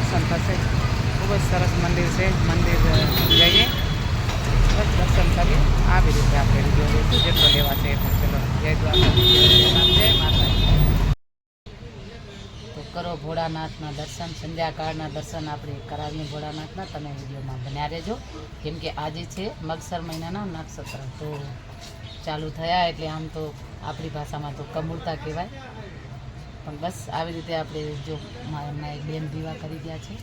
દર્શન થશે। ખૂબ જ સરસ મંદિર છે। મંદિર જઈએ બસ દર્શન કરીએ। આવી રીતે આપણે વિડીયો લઈશું જેટલો લેવા છે એટલો। ચલો જય દ્વારકાધીશ, જય માતાજી। તો કરો ભોળાનાથના દર્શન, સંધ્યાકાળના દર્શન આપણે કરાવીએ ભોળાનાથના। તમે વિડીયોમાં બન્યા રહેજો, કેમ કે આજે છે મગસર મહિનાના નક્ષત્ર તો ચાલુ થયા એટલે આમ તો આપણી ભાષામાં તો કમૂરતા કહેવાય, પણ બસ આવી રીતે આપણે જો મારા એક બેન દીવા કરી ગયા છે,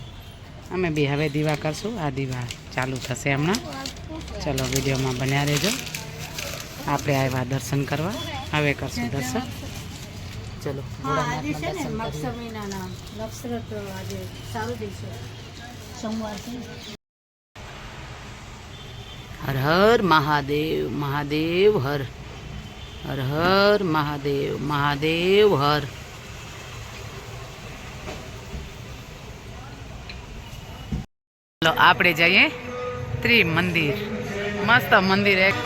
અમે બી હવે દીવા કરશું। આ દીવા ચાલુ થશે હમણાં। ચલો વિડીયોમાં બન્યા રહેજો। આપણે આવ્યા દર્શન કરવા, હવે કરશું દર્શન। ચલો ભોળાનાથના દર્શન મગસર મહિનાના નક્ષત્ર આજે સારું દિવસે સોમવાર છે। હર હર મહાદેવ, મહાદેવ હર, હર હર મહાદેવ, મહાદેવ હર। ચલો આપણે જઈએ ત્રિમંદિર, મસ્ત મંદિર એક।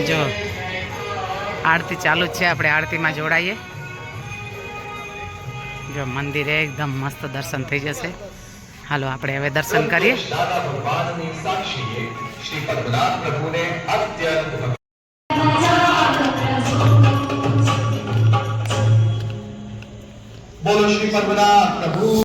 જો આરતી ચાલુ જ છે, આપણે આરતીમાં જોડાઈએ। જો મંદિર એકદમ મસ્ત દર્શન થઈ જશે। હાલો આપણે હવે દર્શન કરીએ। બોલો શ્રી પદ્મનાભ પ્રભુ।